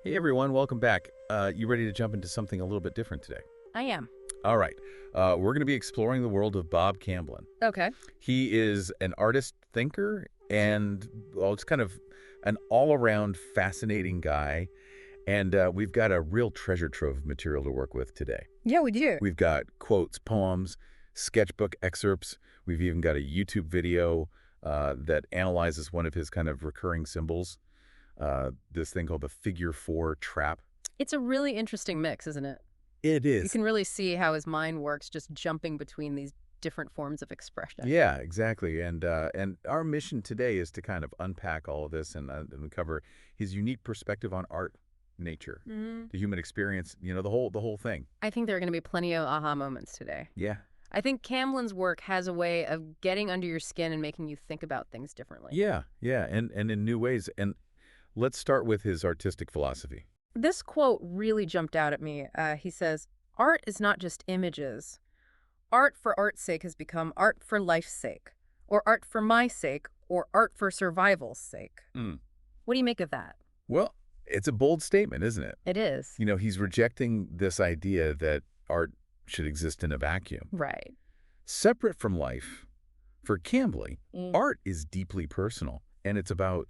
Hey everyone, welcome back. You ready to jump into something a little bit different today? I am. All right. We're going to be exploring the world of Bob Camblin. Okay. He is an artist thinker and, well, it's kind of an all-around fascinating guy. And we've got a real treasure trove of material to work with today. Yeah, we do. We've got quotes, poems, sketchbook excerpts. We've even got a YouTube video that analyzes one of his kind of recurring symbols, this thing called the figure four trap. It's a really interesting mix, isn't it? It You is. can really see how his mind works just jumping between these different forms of expression. Yeah, exactly. And our mission today is to kind of unpack all of this and uncover his unique perspective on art, nature, the human experience, the whole thing. I think there are going to be plenty of aha moments today. Yeah. I think Camblin's work has a way of getting under your skin and making you think about things differently. Yeah, yeah, and in new ways. And let's start with his artistic philosophy. This quote really jumped out at me. He says, "Art is not just images. Art for art's sake has become art for life's sake, or art for my sake, or art for survival's sake." Mm. What do you make of that? Well, it's a bold statement, isn't it? It is. He's rejecting this idea that art should exist in a vacuum. Right. Separate from life, for Camblin, Mm. art is deeply personal, and it's about,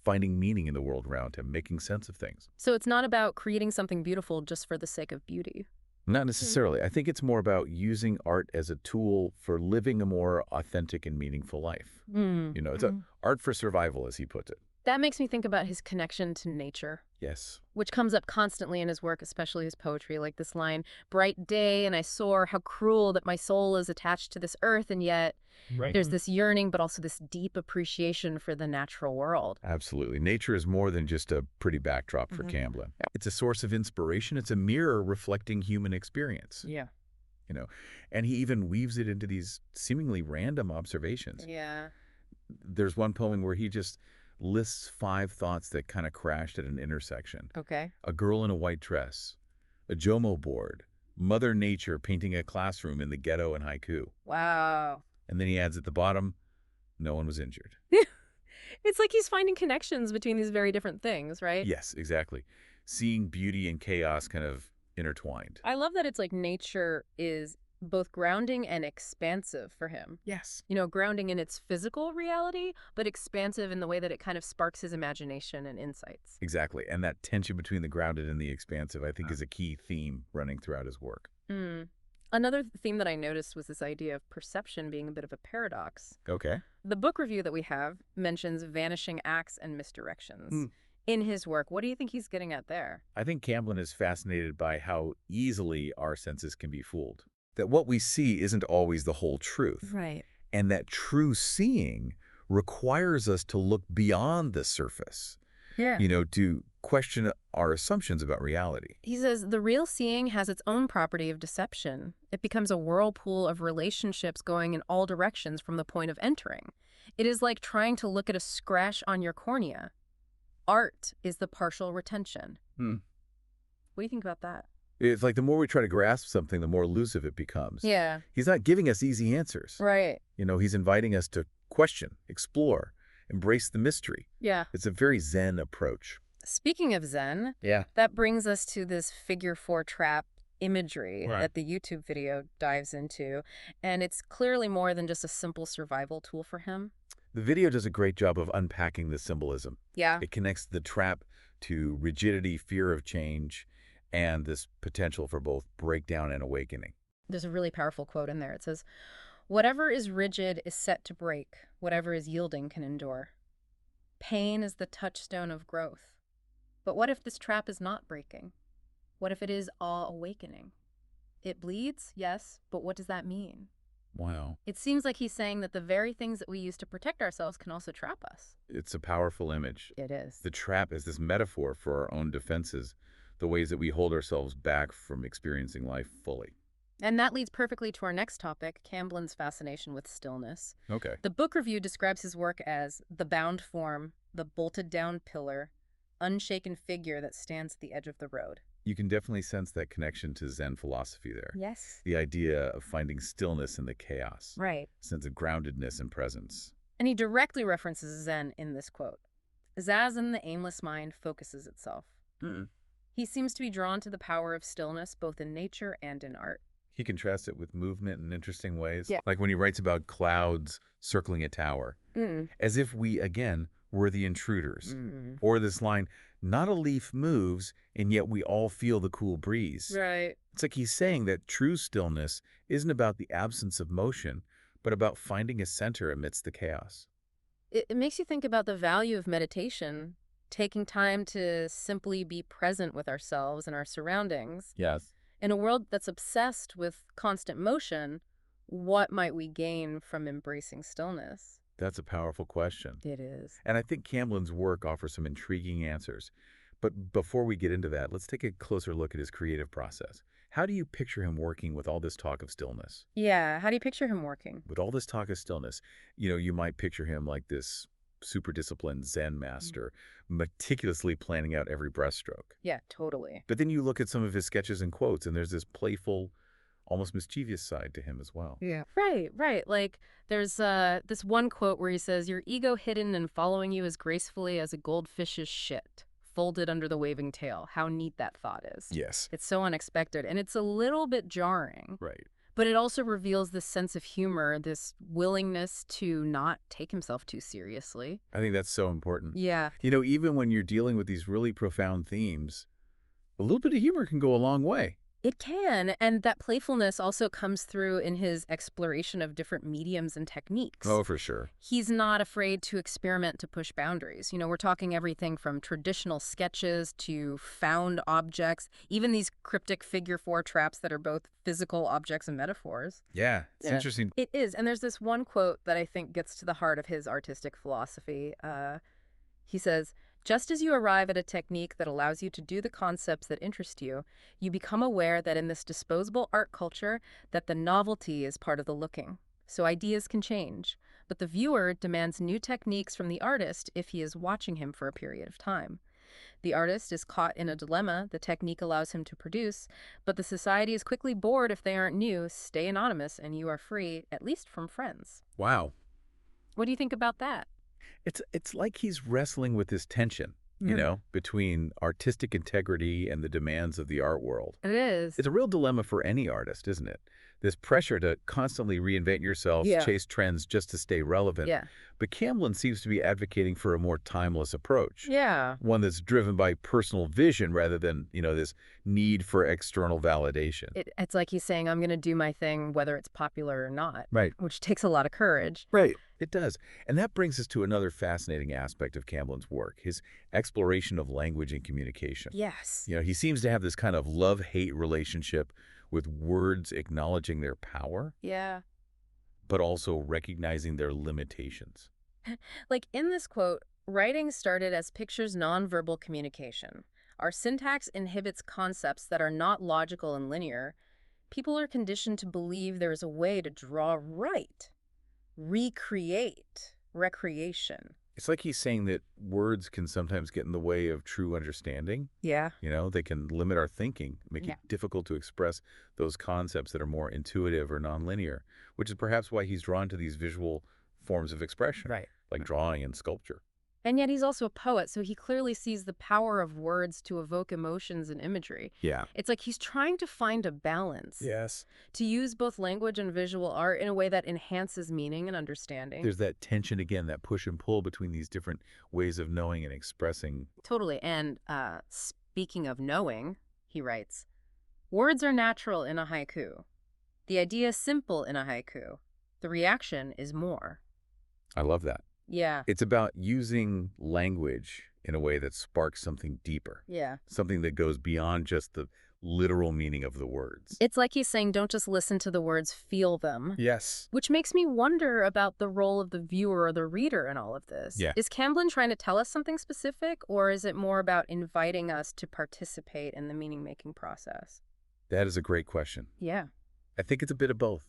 finding meaning in the world around him, making sense of things. So it's not about creating something beautiful just for the sake of beauty. Not necessarily. I think it's more about using art as a tool for living a more authentic and meaningful life. It's a art for survival, as he puts it. That makes me think about his connection to nature, Yes. which comes up constantly in his work, especially his poetry, like this line, "Bright day and I soar, how cruel that my soul is attached to this earth, and yet Right. there's this yearning, but also this deep appreciation for the natural world." Absolutely. Nature is more than just a pretty backdrop for Camblin. It's a source of inspiration. It's a mirror reflecting human experience, Yeah. and he even weaves it into these seemingly random observations. Yeah. There's one poem where he just lists 5 thoughts that kind of crashed at an intersection. Okay. A girl in a white dress, a Jomo board, Mother Nature painting a classroom in the ghetto and haiku. Wow. And then he adds at the bottom, no one was injured. It's like he's finding connections between these very different things, right? Yes, exactly. Seeing beauty and chaos kind of intertwined. I love that it's like nature is both grounding and expansive for him. Yes. Grounding in its physical reality, but expansive in the way that it kind of sparks his imagination and insights. Exactly. And that tension between the grounded and the expansive, I think, is a key theme running throughout his work. Another theme that I noticed was this idea of perception being a bit of a paradox. Okay. The book review that we have mentions vanishing acts and misdirections. In his work, what do you think he's getting at there? I think Camblin is fascinated by how easily our senses can be fooled. That what we see isn't always the whole truth. Right. And that true seeing requires us to look beyond the surface, Yeah. to question our assumptions about reality. He says the real seeing has its own property of deception. It becomes a whirlpool of relationships going in all directions from the point of entering. It is like trying to look at a scratch on your cornea. Art is the partial retention. What do you think about that? It's like the more we try to grasp something, the more elusive it becomes. Yeah. He's not giving us easy answers. Right. He's inviting us to question, explore, embrace the mystery. Yeah. It's a very Zen approach. Speaking of Zen, Yeah. that brings us to this figure four trap imagery Right. that the YouTube video dives into. And it's clearly more than just a simple survival tool for him. The video does a great job of unpacking the symbolism. Yeah. It connects the trap to rigidity, fear of change, and this potential for both breakdown and awakening. There's a really powerful quote in there. It says, "Whatever is rigid is set to break. Whatever is yielding can endure. Pain is the touchstone of growth. But what if this trap is not breaking? What if it is awakening? It bleeds, yes, but what does that mean?" Wow. It seems like he's saying that the very things that we use to protect ourselves can also trap us. It's a powerful image. It is. The trap is this metaphor for our own defenses, the ways that we hold ourselves back from experiencing life fully. And that leads perfectly to our next topic, Camblin's fascination with stillness. Okay. The book review describes his work as the bound form, the bolted down pillar, unshaken figure that stands at the edge of the road. You can definitely sense that connection to Zen philosophy there. Yes. The idea of finding stillness in the chaos, Right. sense of groundedness and presence. And he directly references Zen in this quote. Zazen, the aimless mind, focuses itself. Mm. He seems to be drawn to the power of stillness both in nature and in art. He contrasts it with movement in interesting ways, Yeah. like when he writes about clouds circling a tower, Mm. as if we, again, were the intruders. Mm. Or this line, not a leaf moves, and yet we all feel the cool breeze. Right. It's like he's saying that true stillness isn't about the absence of motion, but about finding a center amidst the chaos. It makes you think about the value of meditation, taking time to simply be present with ourselves and our surroundings. Yes. In a world that's obsessed with constant motion, what might we gain from embracing stillness? That's a powerful question. It is. And I think Camblin's work offers some intriguing answers. But before we get into that, let's take a closer look at his creative process. How do you picture him working with all this talk of stillness? Yeah, how do you picture him working? With all this talk of stillness, you might picture him like this super disciplined Zen master, meticulously planning out every breaststroke. Yeah, totally. But then you look at some of his sketches and quotes, and there's this playful, almost mischievous side to him as well. Yeah. Right, right. Like there's this one quote where he says, "Your ego hidden and following you as gracefully as a goldfish's shit, folded under the waving tail." How neat that thought is. Yes. It's so unexpected, and it's a little bit jarring. Right. But it also reveals this sense of humor, this willingness to not take himself too seriously. I think that's so important. Yeah. Even when you're dealing with these really profound themes, a little bit of humor can go a long way. It can, and that playfulness also comes through in his exploration of different mediums and techniques. Oh, for sure. He's not afraid to experiment to push boundaries. We're talking everything from traditional sketches to found objects, even these cryptic figure four traps that are both physical objects and metaphors. Yeah, it's Yeah. interesting. It is, and there's this one quote that I think gets to the heart of his artistic philosophy. He says, "Just as you arrive at a technique that allows you to do the concepts that interest you, you become aware that in this disposable art culture, that the novelty is part of the looking. So ideas can change, but the viewer demands new techniques from the artist if he is watching him for a period of time. The artist is caught in a dilemma the technique allows him to produce, but the society is quickly bored if they aren't new. Stay anonymous and you are free, at least from friends." Wow. What do you think about that? It's like he's wrestling with this tension, Mm. between artistic integrity and the demands of the art world. It is. It's a real dilemma for any artist, isn't it? This pressure to constantly reinvent yourself, Yeah. chase trends just to stay relevant. Yeah. But Camblin seems to be advocating for a more timeless approach. Yeah. One that's driven by personal vision rather than, this need for external validation. It's like he's saying, I'm going to do my thing whether it's popular or not, Right. which takes a lot of courage. Right. It does. And that brings us to another fascinating aspect of Camblin's work, his exploration of language and communication. Yes. He seems to have this kind of love-hate relationship with words acknowledging their power, Yeah. but also recognizing their limitations. Like in this quote, writing started as pictures nonverbal communication. Our syntax inhibits concepts that are not logical and linear. People are conditioned to believe there is a way to draw right, recreate, recreation. It's like he's saying that words can sometimes get in the way of true understanding. Yeah. They can limit our thinking, make Yeah. it difficult to express those concepts that are more intuitive or nonlinear, which is perhaps why he's drawn to these visual forms of expression, Right. like drawing and sculpture. And yet he's also a poet, so he clearly sees the power of words to evoke emotions and imagery. Yeah. It's like he's trying to find a balance, Yes. to use both language and visual art in a way that enhances meaning and understanding. There's that tension again, that push and pull between these different ways of knowing and expressing. Totally. And speaking of knowing, he writes, "Words are natural in a haiku. The idea is simple in a haiku. The reaction is more." I love that. Yeah. It's about using language in a way that sparks something deeper, Yeah. something that goes beyond just the literal meaning of the words. It's like he's saying, don't just listen to the words, feel them. Yes. Which makes me wonder about the role of the viewer or the reader in all of this. Yeah. Is Camblin trying to tell us something specific, or is it more about inviting us to participate in the meaning-making process? That is a great question. Yeah. I think it's a bit of both.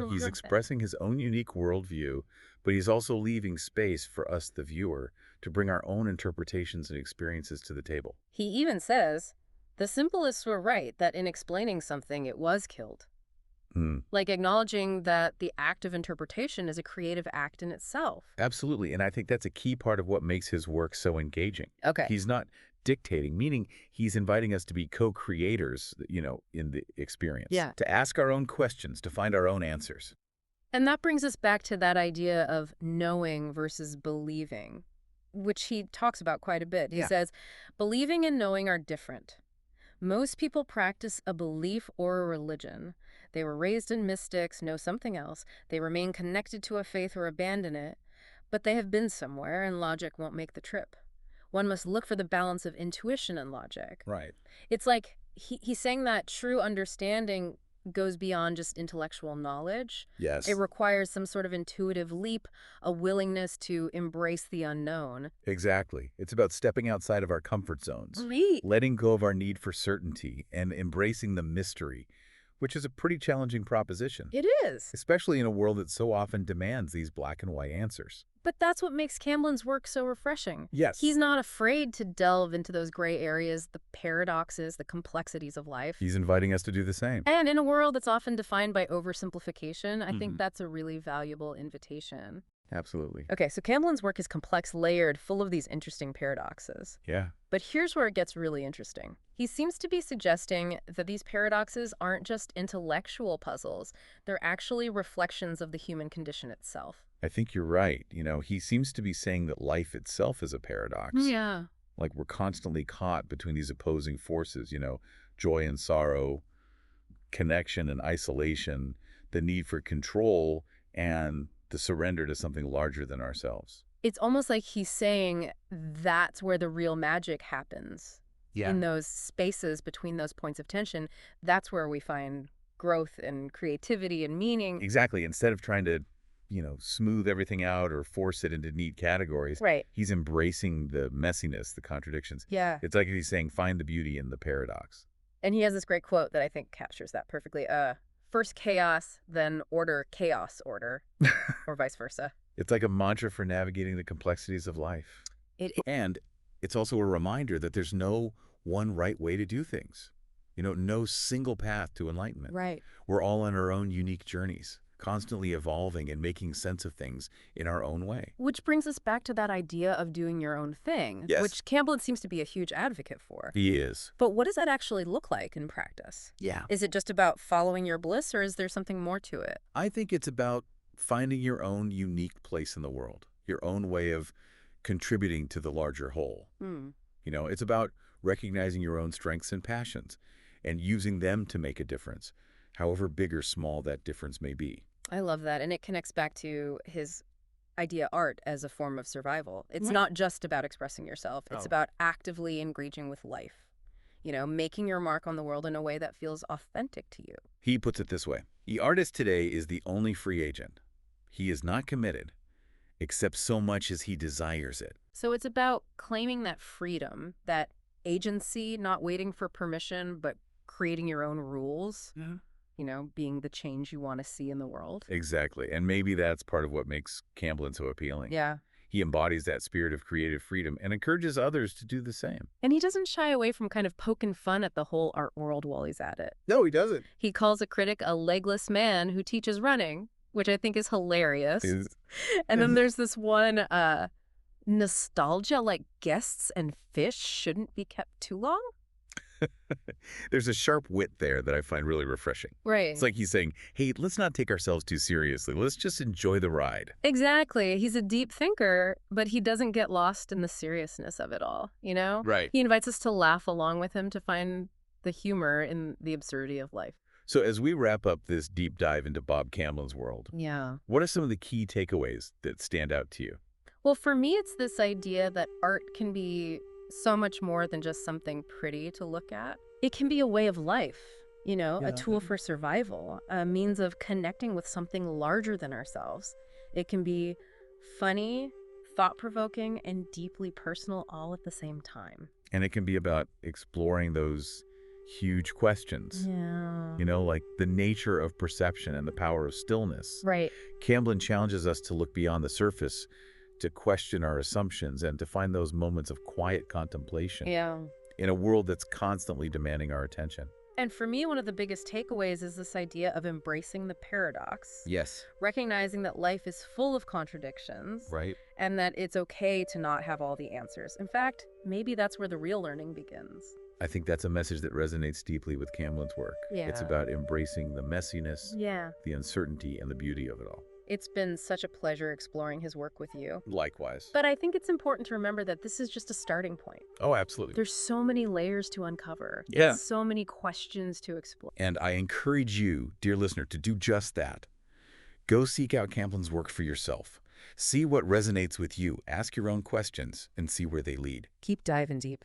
He's expressing his own unique worldview, but he's also leaving space for us, the viewer, to bring our own interpretations and experiences to the table. He even says, the symbolists were right that in explaining something, it was killed. Hmm. like acknowledging that the act of interpretation is a creative act in itself. Absolutely, and I think that's a key part of what makes his work so engaging. Okay. He's not dictating, meaning he's inviting us to be co-creators, in the experience, Yeah. to ask our own questions, to find our own answers. And that brings us back to that idea of knowing versus believing, which he talks about quite a bit. He Yeah. says, believing and knowing are different. Most people practice a belief or a religion. They were raised in mystics, know something else. They remain connected to a faith or abandon it, but they have been somewhere and logic won't make the trip. One must look for the balance of intuition and logic. Right. It's like he's saying that true understanding goes beyond just intellectual knowledge. It Yes. requires some sort of intuitive leap, a willingness to embrace the unknown. Exactly. It's about stepping outside of our comfort zones, Right. letting go of our need for certainty, and embracing the mystery, which is a pretty challenging proposition, It is. especially in a world that so often demands these black and white answers. But that's what makes Camblin's work so refreshing. Yes. He's not afraid to delve into those gray areas, the paradoxes, the complexities of life. He's inviting us to do the same. And in a world that's often defined by oversimplification, I Mhm. think that's a really valuable invitation. Absolutely. Okay, so Camblin's work is complex, layered, full of these interesting paradoxes. Yeah. But here's where it gets really interesting. He seems to be suggesting that these paradoxes aren't just intellectual puzzles. They're actually reflections of the human condition itself. I think you're right. He seems to be saying that life itself is a paradox. Yeah. Like we're constantly caught between these opposing forces, joy and sorrow, connection and isolation, the need for control, and the surrender to something larger than ourselves. It's almost like he's saying that's where the real magic happens. In those spaces between those points of tension, that's where we find growth and creativity and meaning. Exactly. Instead of trying to, smooth everything out or force it into neat categories, Right. he's embracing the messiness, the contradictions. Yeah. It's like he's saying, find the beauty in the paradox. And he has this great quote that I think captures that perfectly. First chaos, then order, chaos, order, or vice versa. It's like a mantra for navigating the complexities of life. And it's also a reminder that there's no one right way to do things. No single path to enlightenment. Right. We're all on our own unique journeys, constantly evolving and making sense of things in our own way. Which brings us back to that idea of doing your own thing, Yes. which Camblin seems to be a huge advocate for. He is. But what does that actually look like in practice? Yeah. Is it just about following your bliss, or is there something more to it? I think it's about finding your own unique place in the world, your own way of contributing to the larger whole. It's about recognizing your own strengths and passions and using them to make a difference, however big or small that difference may be. I love that. And it connects back to his idea art as a form of survival. It's Right. not just about expressing yourself. It's Oh. about actively engaging with life. Making your mark on the world in a way that feels authentic to you. He puts it this way: the artist today is the only free agent. He is not committed, except so much as he desires it. So it's about claiming that freedom, that agency, not waiting for permission, but creating your own rules, being the change you want to see in the world. Exactly. And maybe that's part of what makes Camblin so appealing. Yeah. He embodies that spirit of creative freedom and encourages others to do the same. And he doesn't shy away from kind of poking fun at the whole art world while he's at it. No, he doesn't. He calls a critic a legless man who teaches running, which I think is hilarious. And then there's this one nostalgia, like guests and fish shouldn't be kept too long. There's a sharp wit there that I find really refreshing. Right. It's like he's saying, hey, let's not take ourselves too seriously. Let's just enjoy the ride. Exactly. He's a deep thinker, but he doesn't get lost in the seriousness of it all, Right. He invites us to laugh along with him, to find the humor in the absurdity of life. So as we wrap up this deep dive into Bob Camblin's world, Yeah. what are some of the key takeaways that stand out to you? Well, for me, it's this idea that art can be so much more than just something pretty to look at. It can be a way of life, a tool for survival, a means of connecting with something larger than ourselves. It can be funny, thought-provoking, and deeply personal all at the same time. And it can be about exploring those huge questions, Yeah. like the nature of perception and the power of stillness. Right. Camblin challenges us to look beyond the surface, to question our assumptions, and to find those moments of quiet contemplation Yeah. in a world that's constantly demanding our attention. And for me, one of the biggest takeaways is this idea of embracing the paradox, Yes. recognizing that life is full of contradictions, Right? and that it's okay to not have all the answers. In fact, maybe that's where the real learning begins. I think that's a message that resonates deeply with Camblin's work. It's Yeah. about embracing the messiness, Yeah. the uncertainty, and the beauty of it all. It's been such a pleasure exploring his work with you. Likewise. But I think it's important to remember that this is just a starting point. Oh, absolutely. There's so many layers to uncover. Yeah. So many questions to explore. And I encourage you, dear listener, to do just that. Go seek out Camblin's work for yourself. See what resonates with you, ask your own questions, and see where they lead. Keep diving deep.